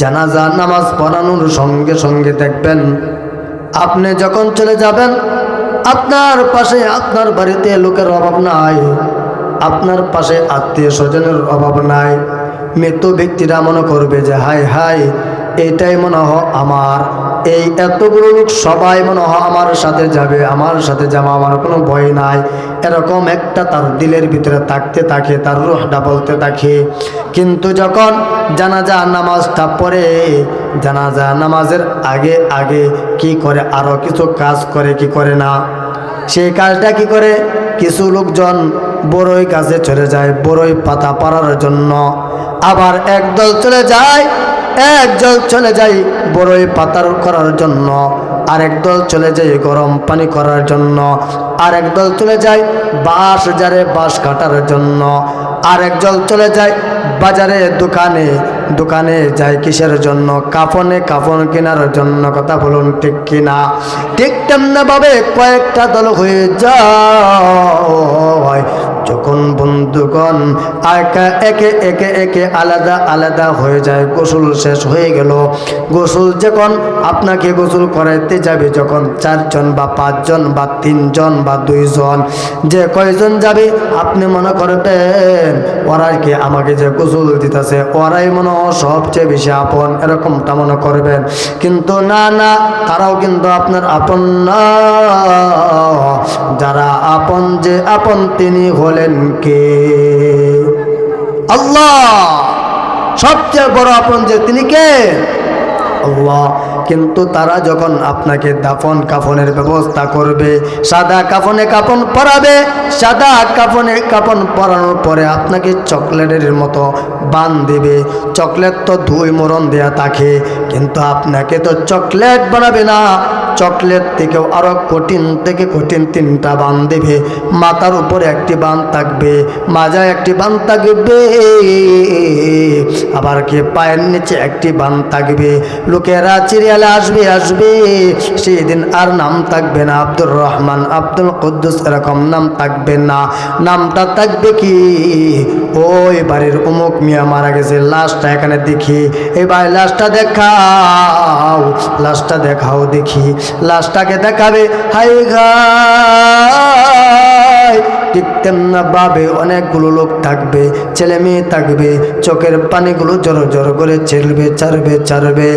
Speaker 1: জানাজা নামাজ পড়ানোর সঙ্গে সঙ্গে দেখবেন আপনি যখন চলে যাবেন, আপনার পাশে আপনার বাড়িতে লোকের অভাব নাই, আপনার পাশে আত্মীয় স্বজনের অভাব নাই। মৃত ব্যক্তিরা মনে করবে যে হাই হাই, এইটাই মনে হয় আমার, এই এতগুলো লোক সবাই মনে হয় আমার সাথে যাবে, আমার সাথে যাওয়া, আমার কোনো ভয় নাই। এরকম একটা তার দিলের ভিতরে থাকতে থাকে, তার রুহটা বলতে থাকে। কিন্তু যখন জানাজা নামাজটা পড়ে, জানাজা নামাজের আগে আগে কি করে? আরো কিছু কাজ করে, কি করে না? সেই কাজটা কি করে? কিছু লোকজন বড়ই গাছে চলে যায় বড়ই পাতা পাড়ার জন্য, আবার একদল চলে যায় বড়ই পাতার করার জন্য, আরেক দল চলে যায় গরম পানি করার জন্য, আরেক দল চলে যায় বাঁশ জারে বাঁশ কাটার জন্য, আরেক দল চলে যায় বাজারে দোকানে যায় কিসের জন্য? কাফন কেনার জন্য। কথা বলুন ঠিক কিনা? ঠিক তেমনি ভাবে কয়েকটা দল হয়ে যায়। যখন বন্ধুগণ একে আলাদা আলাদা হয়ে যায়, গোসল শেষ হয়ে গেল, গোসল যখন আপনাকে গোসল করাইতে যাবে, যখন 4 জন বা 5 জন বা 3 জন বা 2 জন, যে কয়জন যাবে আপনি মনে করবেন ওরাই কি আমাকে যে গোসল দিতেছে, ওরাই মনে হয় সবচেয়ে বেশি আপন, এরকমটা মনে করবেন। কিন্তু না, তারাও কিন্তু আপনার আপন না। যারা আপন, যে আপন তিনি হলেন কে? আল্লাহ। সবচেয়ে বড় আপন যে তিনি কে? আল্লাহ। কিন্তু তারা যখন আপনাকে দাফন কাফনের ব্যবস্থা করবে, সাদা কাফনে কাফন পরাবে, সাদা কাফনে কাফন পরানোর পরে আপনাকে চকলেটের মতো বান দেবে। চকলেট তো 2 মোড়ন দেয়া থাকে, কিন্তু আপনাকে তো চকলেট বানাবে না, চকলেট থেকেও আরো কঠিন থেকে কঠিন 3টা বান দেবে। মাথার উপরে একটি বান থাকবে, মাজায় একটি বান থাকবে, আবার কি পায়ের নিচে একটি বান থাকবে। লোকেরা চিরিয়ালে আসবে, সেই দিন আর নাম থাকবে না আব্দুর রহমান, আব্দুল কুদ্দুস, এরকম নাম থাকবে না। নামটা থাকবে কি? ওই বাড়ির অমুক মিয়া মারা গেছে, লাশটা এখানে দেখি। এই ভাই লাশটা দেখাও দেখি। লাশটাকে দেখাবে, হাই গায় ঠিক তেমনিভাবে অনেকগুলো লোক থাকবে, ছেলে মেয়ে থাকবে, চোখের পানিগুলো জড়ো জড়ো করে ছাড়বে,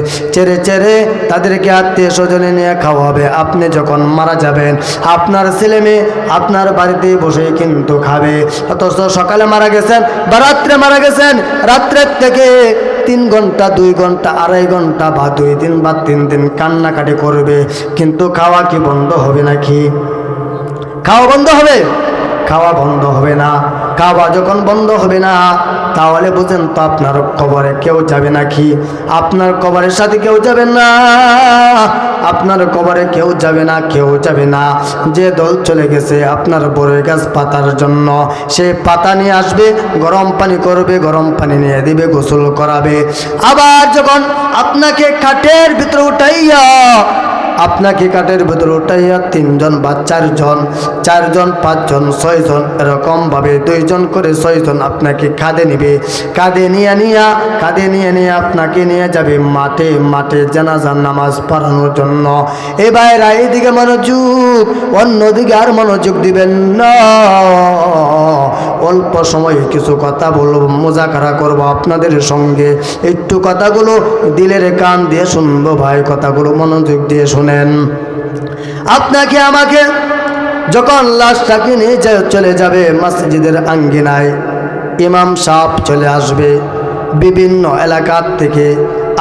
Speaker 1: ছেড়ে তাদেরকে আত্মীয় স্বজনে নিয়ে খাওয়াবে। আপনি যখন মারা যাবেন আপনার ছেলে মেয়ে আপনার বাড়িতে বসে কিন্তু খাবে। অথচ সকালে মারা গেছেন বা রাত্রে মারা গেছেন, রাত্রের থেকে 3 ঘন্টা 2 ঘন্টা 2.5 ঘন্টা বা 2 দিন বা 3 দিন কান্নাকাটি করবে, কিন্তু খাওয়া কি বন্ধ হবে নাকি? খাওয়া বন্ধ হবে? খাওয়া বন্ধ হবে না। খাওয়া যখন বন্ধ হবে না, তাহলে বুঝেন তো আপনার কবরে কেউ যাবে নাকি? আপনার কবরের সাথে কেউ যাবে না, আপনার কবরে কেউ যাবে না। যে দল চলে গেছে আপনার বড়ই গাছ পাতার জন্য, সে পাতা নিয়ে আসবে, গরম পানি করবে, গরম পানি নিয়ে দিবে, গোসল করাবে। আবার যখন আপনাকে কাঠের ভিতরে উঠাইয়া 3 জন বা 4 জন, 5 জন, 6 জন, এরকম ভাবে 2 জন করে 6 জন আপনাকে কাঁধে নিবে। কাঁধে নিয়ে আপনাকে নিয়ে যাবে মাঠে জানাজার নামাজ পড়ানোর জন্য। এবার এইদিকে মনোযোগ, অন্যদিকে আর মনোযোগ দিবেন না। অল্প সময়ে কিছু কথা বলবো, মোজাকারা করবো আপনাদের সঙ্গে। একটু কথাগুলো দিলের কান দিয়ে শুনবো ভাই, কথাগুলো মনোযোগ দিয়ে শুনেন। আপনাকে আমাকে যখন লাশটাকে নিয়ে চলে যাবে মসজিদের আঙ্গিনায়, ইমাম সাহেব চলে আসবে বিভিন্ন এলাকার থেকে।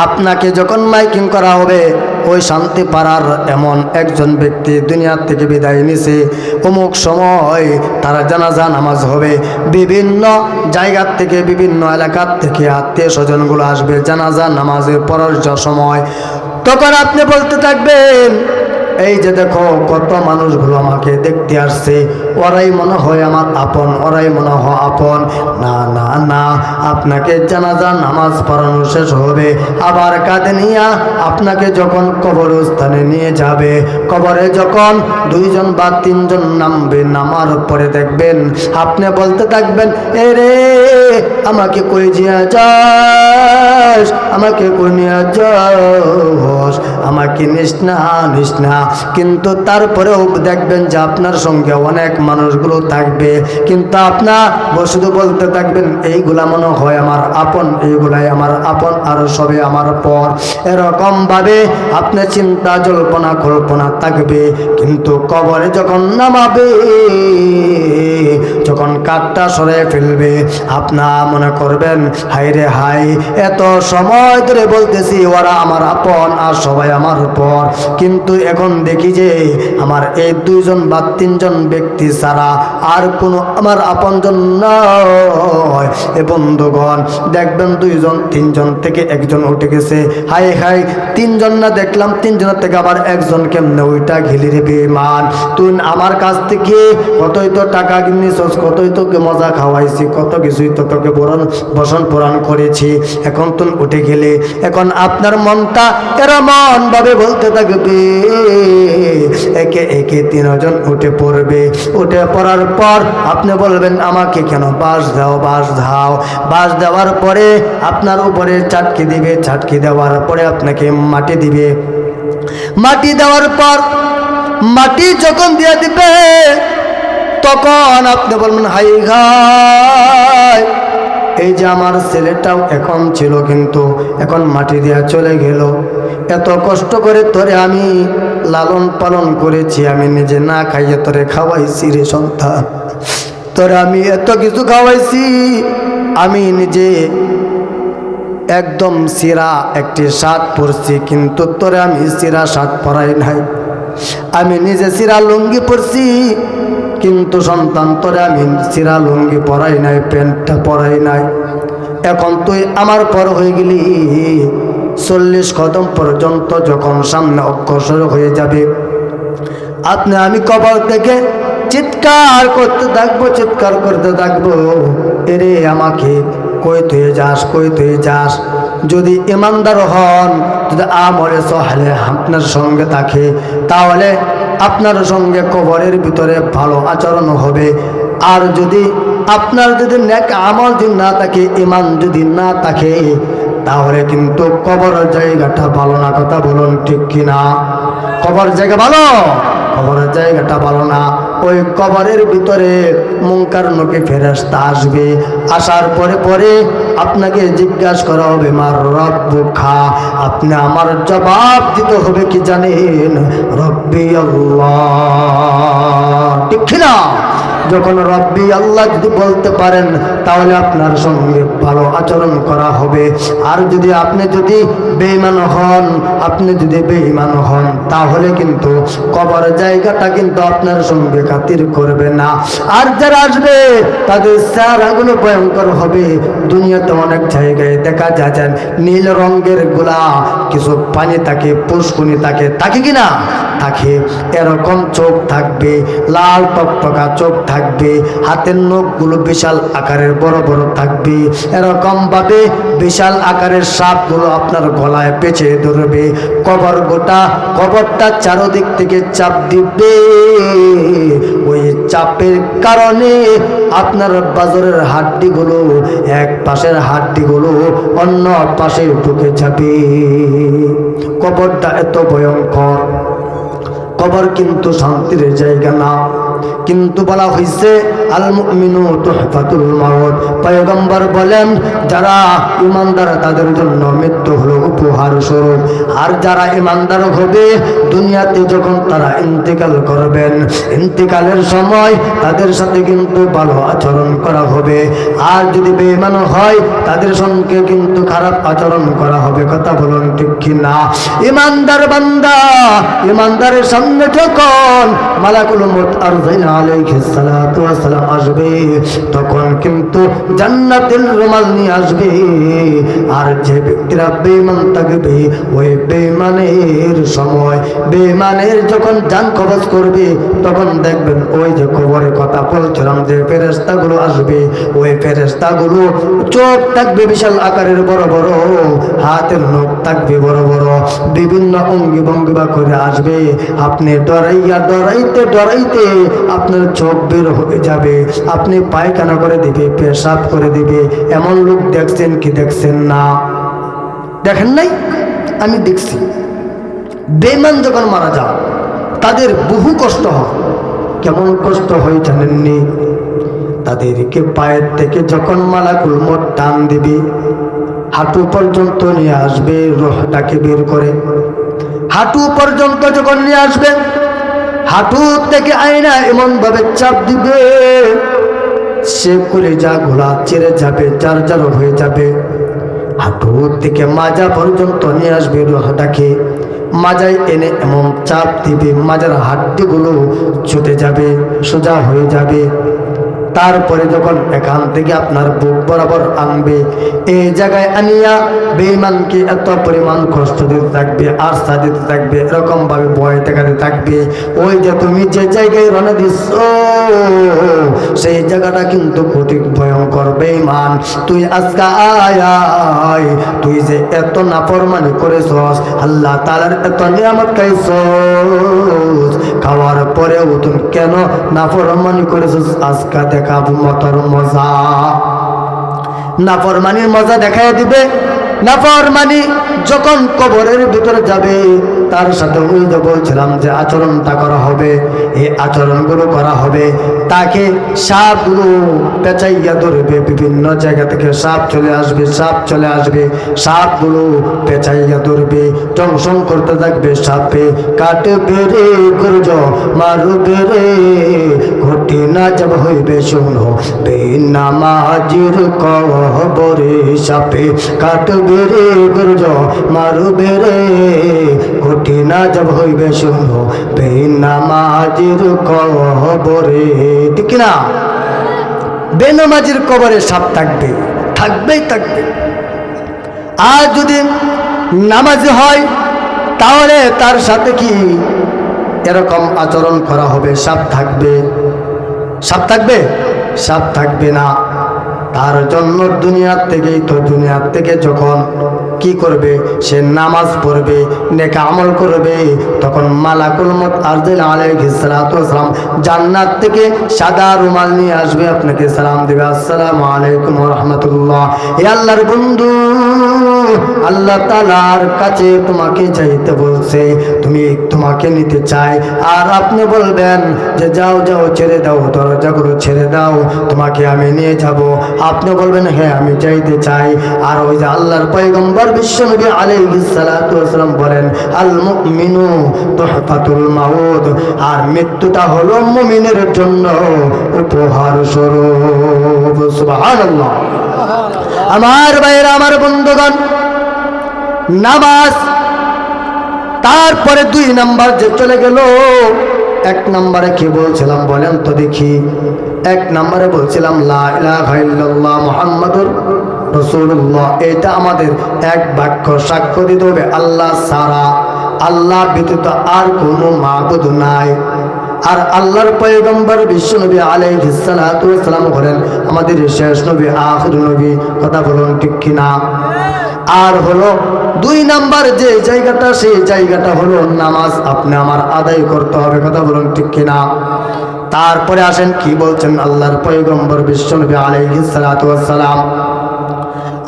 Speaker 1: আপনাকে যখন মাইকিং করা হবে, ওই শান্তি পাড়ার এমন একজন ব্যক্তি দুনিয়ার থেকে বিদায় নিছে, অমুক সময় তারা জানাজা নামাজ হবে। বিভিন্ন জায়গার থেকে, বিভিন্ন এলাকার থেকে আত্মীয় স্বজনগুলো আসবে জানাজা নামাজের পড়ার সময়। তখন আপনি বলতে থাকবেন, এই যে দেখো কত মানুষগুলো আমাকে দেখতে আসছে, ওরাই মনে হয় আমার আপন, ওরাই মনে হয় আপন। না না না, আপনাকে জানাজা নামাজ পড়ানো শেষ হবে, আবার কাঁধে নিয়ে আপনাকে যখন কবরস্থানে নিয়ে যাবে, কবরে যখন 2 জন বা 3 জন নামবে, নামার পরে দেখবেন আপনি বলতে থাকবেন, এ রে আমাকে কই নিয়ে যাস, আমাকে কই নিয়ে যাস, আমাকে নিস না। কিন্তু তারপরেও দেখবেন যে আপনার সঙ্গে অনেক মানুষগুলো থাকবে, কিন্তু আপনার শুধু বলতে থাকবেন, এইগুলা মনে হয় আমার আপন, এইগুলাই আমার আপন, আর সবে আমার পর। এরকম ভাবে আপনার চিন্তা জল্পনা কল্পনা থাকবে। কিন্তু কবরে যখন নামাবে, যখন কাঠটা সরে ফেলবে, আপনার মনে করবেন, হাই রে হাই, এত সময় ধরে বলতেছি ওরা আমার আপন আর সবাই আমার পর, কিন্তু এখন দেখি যে আমার এই 2 জন বা 3 জন ব্যক্তি ছাড়া আর কোনো আমার আপনজন নয়। এ বন্ধুগণ, দেখবেন 2 জন 3 জন থেকে একজন উঠে গেছে। হাই 3 জন না দেখলাম, 3 জনের থেকে আবার একজন কেমনে ওইটা ঘিলি রে বেমান, তুই আমার কাছ থেকে কতই তো টাকা কিনেছিস, কতই তোকে মজা খাওয়াইছি, কত কিছুই তো তোকে বসন পুরাণ করেছি, এখন তুই উঠে গেলে। এখন আপনার মনটা এরমন ভাবে বলতে থাকবে, একে 3 জন উঠে পড়বে। উঠে পড়ার পর আপনি বলবেন, আমাকে কেন বাঁশ দেওয়ার পরে আপনার উপরে চাটকি দিবে, চাটকি দেওয়ার পরে আপনাকে মাটি দিবে। মাটি দেওয়ার পর মাটি যখন দিয়ে দিবে, তখন আপনি বলবেন, হাই ঘাই, এই যে আমার ছেলেটাও এখন ছিল, কিন্তু এখন মাটি দেওয়া চলে গেল। এত কষ্ট করে তোরে আমি লালন পালন করেছি, আমি নিজে না খাইয়ে তোরে খাওয়াইছি রে সন্তান, তোরে আমি এত কিছু খাওয়াইছি, আমি নিজে একদম সিরা একটি শার্ট পরছি, কিন্তু তোরে আমি সিরা শার্ট পরাই নাই। আমি নিজে সিরা লুঙ্গি পরছি, কিন্তু সন্তান তোরে আমি সিরা লুঙ্গি পরাই নাই, প্যান্টটা পরাই নাই। এখন তুই আমার পর হয়ে গেলি, 40 কদম পর্যন্ত যখন সামনে অগ্রসর হয়ে যাবে, আমি কবর থেকে চিৎকার করতে থাকবো, এরে আমাকে কই তুই যাস। যদি ইমানদার হন, যদি আমলে সহলে আপনার সঙ্গে থাকে, তাহলে আপনার সঙ্গে কবরের ভিতরে ভালো আচরণ হবে। আর যদি আপনার নেক আমল যদি না থাকে, ইমান যদি না থাকে, তাহলে কিন্তু কবরের জায়গাটা ভালো না। কথা বলুন ঠিক কিনা? কবরের জায়গা ভালো? কবরের জায়গাটা ভালো না। ওই কবরের ভিতরে মুনকার নকির ফেরেশতা আসবে। আসার পরে পরে আপনাকে জিজ্ঞাসা করা হবে মার রব্বুকা, আপনি আমার জবাব দিতে হবে কি জানেন? রব্বি আল্লাহ। ঠিক না? যখন রব্বি আল্লাহ যদি বলতে পারেন তাহলে আপনার সঙ্গে ভালো আচরণ করা হবে। আর যদি আপনি বেঈমান হন তাহলে কিন্তু কবর জায়গাটা কিন্তু আপনার সঙ্গে খাতির করবে না। আর যারা আসবে তাদের চেহারাগুলো ভয়ঙ্কর হবে। দুনিয়াতে অনেক জায়গায় দেখা যায় নীল রঙের গুলা কিছু পানি থাকে, পুষ্কুনি থাকে কিনা? থাকে। এরকম চোখ থাকবে, লাল টকটকা চোখ থাকবে, হাতের নখগুলো বিশাল আকারের বড় বড় থাকবে। এরকম ভাবে বিশাল আকারের সাপগুলো আপনার গলায় পেঁচে ধরবে। কবরটা চারদিক থেকে চাপ দিবে। ওই চাপের কারণে আপনার বাজারের হাড্ডিগুলো, এক পাশের হাড্ডিগুলো অন্য পাশে ঢুকে যাবে। কবরটা এত ভয়ঙ্কর। কবর কিন্তু শান্তির জায়গা না, কিন্তু বলা হয়েছে আল মুমিনু তুহফাতুল মাউত। পয়গম্বর বলেন যারা ইমানদার তাদের জন্য মৃত্যু হলো উপহার স্বরূপ। আর যারা ইমানদার হবে দুনিয়াতে যখন তারা ইন্তেকাল করবেন, ইন্তেকালের সময় তাদের সাথে কিন্তু ভালো আচরণ করা হবে। আর যদি বেঈমান হয় তাদের সঙ্গে কিন্তু খারাপ আচরণ করা হবে। কথা বলুন ঠিক কি না? ইমানদার বান্দা, ইমানদারের সামনে যখন মালাকুল মউত আরজাইনা আলাইহিস সালাতু ওয়াস সালাম আসবে তখন কিন্তু জান্নাতের রুমাল নিয়ে আসবে। আর যে ব্যক্তিরা বেঈমান থাকবে ওই বেঈমানের সময়, বেঈমানের যখন জান কবজ করবে তখন দেখবেন ওই যে কবরের কথা বলছিলাম যে ফেরেশতাগুলো আসবে, ওই ফেরেশতাগুলো চোখ থাকবে বিশাল আকারের বড় বড়, হাতের নখ থাকবে বড় বড়, বিভিন্ন অঙ্গি ভঙ্গিমা করে আসবে। আপনি ডরাইতে আপনার চোখ বের হয়ে যাবে, আপনি পায়খানা করে দিবে, পেশাব করে দিবে। এমন লোক দেখছেন কি দেখছেন না? দেখেন নাই? আমি দেখছি। বেঈমান যখন মারা যায় তাদের বহু কষ্ট হয়। কেমন কষ্ট হয় জানেননি? তাদেরকে পায়ের থেকে যখন মালাকুল মউত টান দিবে হাঁটু পর্যন্ত নিয়ে আসবে, রূহটাকে বের করে হাঁটু পর্যন্ত যখন নিয়ে আসবে, হাঁটু থেকে আয়না এমন ভাবে চাপ দিবে সে কলিজা গোলা ছেড়ে যাবে, জার হয়ে যাবে। হাঁটু থেকে মাজা পর্যন্ত নিয়ে আসবে রূহটাকে, মাজায় এনে এমন চাপ দিবে মাজার হাড্ডিগুলো ছুটে যাবে, সোজা হয়ে যাবে। তারপরে যখন এখান থেকে আপনার বুক বরাবর আনবে, এই জায়গায় আনিয়া বেঈমানকে এত পরিমাণ কষ্ট দিতে থাকবে, আস্থা দিতে থাকবে, এরকম ভাবে ভয় দেখাতে থাকবে। ওই যে তুমি যে জায়গায় রওনা দিচ্ছ সেই জায়গাটা কিন্তু কঠিন ভয়ঙ্কর। বেঈমান তুই আজকে আয়, তুই যে এত নাফরমানি করেছস, আল্লাহ তাআলার এত নিয়ামত খাইছস, খাওয়ার পরেও তুমি কেন নাফরমানি করেছস? আজকে দেখাবো মতর মজা। নাফরমানির মজা দেখায় দিবে। নাফরমানি যখন কবরের ভিতরে যাবে তার সাথে ওই যে বলছিলাম যে আচরণটা করা হবে, এই আচরণগুলো করা হবে। তাকে সাপগুলো পেঁচাইয়া ধরবে, বিভিন্ন জায়গা থেকে সাপ চলে আসবে, সাপগুলো পেঁচাইয়া ধরবে, টংসং করতে থাকবে। সাপে কাটবে রে গর্জ মারবে রে, ঘটি না যাব হইবে শুনো বেনামাজির কবরে। সাপে কাটবে রে গর্জ মারবে রে, ঘটি না যাব হইবে শুনো বেনামাজির কবরে। ঠিক না? বেনামাজির কবরে সাপ থাকবেই থাকবে। আর যদি নামাজি হয় তাহলে তার সাথে কি এরকম আচরণ করা হবে? সাপ থাকবে না। তার জন্য দুনিয়ার থেকে যখন কি করবে, সে নামাজ পড়বে, নেক আমল করবে, তখন মালাকুল মউত আরজাইল আলাইহিস সালাতু ওয়াস সালাম জান্নাত থেকে সাদা রুমাল নিয়ে আসবে, আপনাকে সালাম দিবে, আসসালামু আলাইকুম ওয়া রাহমাতুল্লাহ। হে আল্লাহর বন্ধু আল্লাহ তাআলার কাছে তোমাকে যাইতে বলছে, তুমি তোমাকে নিতে চাই, আর আপনি বলবেন যে যাও যাও ছেড়ে দাও, দরজাগুলো ছেড়ে দাও, তোমাকে আমি নিয়ে যাব। আপনি বলবেন হ্যাঁ আমি যাইতে চাই। আর ওই যে আল্লাহর পয়গম্বর বিশ্বনবী আলাইহিস সালাতু ওয়াস সালাম বলেন আল মুমিনু তুহফাতুল মাউত, আর মৃত্যুটা হলো মুমিনের জন্য উপহার স্বরূপ। সুবহানাল্লাহ। আমার ভাইরা, আমার বন্ধুগণ, নামাজ তারপরে 2 নাম্বার যে চলে গেল। 1 নম্বরে কি বলছিলাম বলেন তো দেখি? 1 নম্বরে বলছিলাম লা ইলাহা ইল্লাল্লাহ মুহাম্মাদুর রাসূলুল্লাহ। এটা আমাদের এক বাক্য সাক্ষ্য দিতে হবে আল্লাহ ছাড়া, আল্লাহ ব্যতীত আর কোনো মাবুদ নাই। আর আল্লাহর পয়গম্বর বিশ্বনবী আলাইহিস সালাতু ওয়াস সালাম বলেন আমাদের শেষ নবী, আখির নবী। কথা বলুন ঠিক কিনা? আর হলো 2 নাম্বার যে জায়গাটা, সেই জায়গাটা হলো নামাজ আপনি আমার আদায় করতে হবে। কথা বলুন ঠিক কিনা? তারপরে আসেন কি বলছেন আল্লাহর পয়গম্বর বিশ্বনবী আলাইহিস সালাতু ওয়াস সালাম।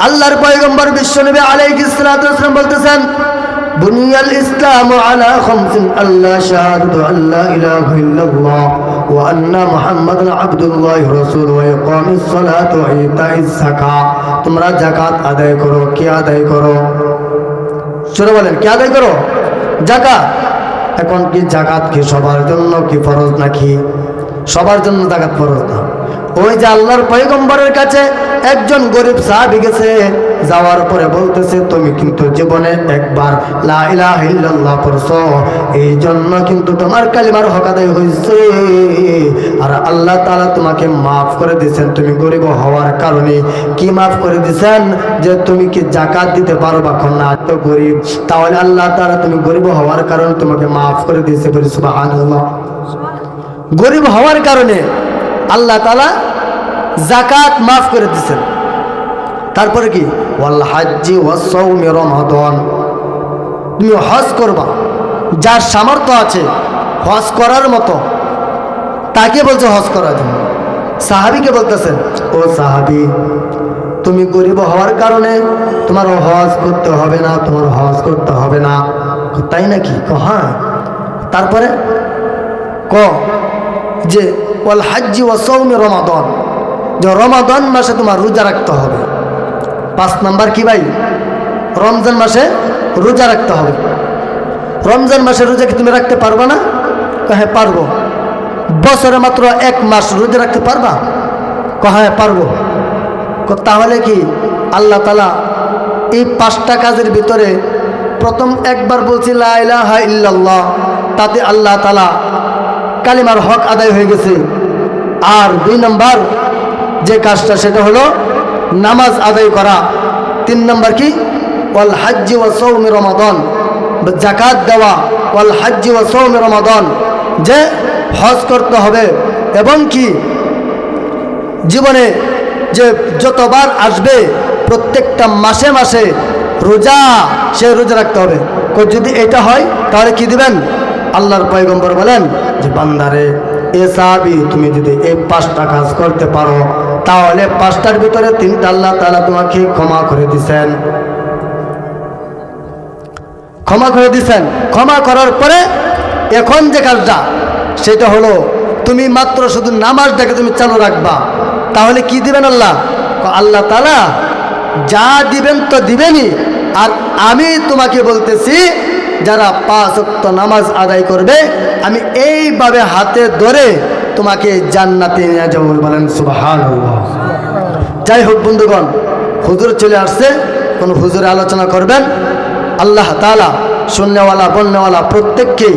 Speaker 1: আল্লাহর পয়গম্বর বিশ্বনবী আলাইহিস সালাতু ওয়াস সালাম বলতেছেন বুনিয়াল ইসলামু আলা খামসিন আল্লাহ শাহাদাতু আল্লা ইলাহা ইল্লাল্লাহ ওয়া আন্না মুহাম্মাদান আবদুল্লাহি ওয়া রাসূলুহু ওয়া ইকামিস সালাতি ওয়া ইতাইস যাকাত। তোমরা যাকাত আদায় করো। কি আদায় করো? শুনে বলেন কি আদায় করো? যাকাত। এখন কি যাকাত কি সবার জন্য কি ফরজ নাকি? সবার জন্য যাকাত ফরজ না। ওই যে আল্লাহর পয়গম্বরের কাছে একজন গরিব সাহাবী গেছে, যাওয়ার পরে বলতেছে তুমি কিন্তু জীবনে একবার লা ইলাহা ইল্লাল্লাহ পড়ছো, এই জন্য কিন্তু তোমার কালিমার হক আদায় হয়েছে, আর আল্লাহ তাআলা তোমাকে মাফ করে দিয়েছেন তুমি গরিব হওয়ার কারণে। কি মাফ করে দিয়েছেন? যে তুমি কি যাকাত দিতে পারবা না, তো গরিব, তাহলে আল্লাহ তাআলা তুমি গরিব হওয়ার কারণে তোমাকে মাফ করে দিয়েছে। বলি সুবহানাল্লাহ। গরিব হওয়ার কারণে আল্লাহ তাআলা যাকাত মাফ করে দিয়েছেন। তারপরে কি ওয়াল হাজ্জি ওয়াস সাওমি রমাদান, তুমি হজ করবা। যার সামর্থ্য আছে হজ করার মতো তাকে বলছে হজ করার জন্য। সাহাবীকে বলতেছেন ও সাহাবী, তুমি গরিব হওয়ার কারণে তোমার হজ করতে হবে না, তোমার হজ করতে হবে না। তাই নাকি? হ্যাঁ। তারপরে যে ওয়াল হাজ্জি ওয়াস সাওমি রমাদান, যে রমাদান মাসে তোমার রোজা রাখতে হবে। 5 নাম্বার কি ভাই? রমজান মাসে রোজা রাখতে হবে। রমজান মাসে রোজা কি তুমি রাখতে পারবা না? হ্যাঁ পারবো। বছরে মাত্র 1 মাস রোজা রাখতে পারবা? হ্যাঁ পারবো। তাহলে কি আল্লাহ তাআলা এই 5টা কাজের ভিতরে প্রথম একবার বলছি লা ইলাহা ইল্লাল্লাহ, তাতে আল্লাহ তাআলা কালিমার হক আদায় হয়ে গেছে। আর 2 নাম্বার যে কাজটা সেটা হলো নামাজ আদায় করা। 3 নাম্বার কি? ওয়াল হাজ্জি ওয়া সাওমি রমাদান, যাকাত দেওয়া। ওয়াল হাজ্জি ওয়া সাওমি রমাদান, যে হজ করতে হবে, এবং কি জীবনে যে যতবার আসবে প্রত্যেকটা মাসে মাসে রোজা, সে রোজা রাখতে হবে। যদি এটা হয় তাহলে কি দিবেন? আল্লাহর পয়গম্বর বলেন যে বান্দারে এ সাহাবী, তুমি যদি এই 5টা কাজ করতে পারো তাহলে 5টার ভিতরে 3টা আল্লাহ তাআলা তোমাকে ক্ষমা করে দিবেন। ক্ষমা করে দিবেন। ক্ষমা করার পরে এখন যে কাজটা সেটা হলো তুমি মাত্র শুধু নামাজটাকে তুমি চালু রাখবা। তাহলে কি দিবেন আল্লাহ? আল্লাহ তাআলা যা দিবেন তো দিবেনই, আর আমি তোমাকে বলতেছি যারা 5 ওয়াক্ত নামাজ আদায় করবে আমি এইভাবে হাতে ধরে তোমাকে জান্নাতে নিয়ে যাবো। বলেন সুবহানাল্লাহ। যাই হোক বন্ধুগণ, হুজুর চলে আসছে, কোন হুজুরে আলোচনা করবেন। আল্লাহ তাআলা শুননেওয়ালা বলনেওয়ালা প্রত্যেককে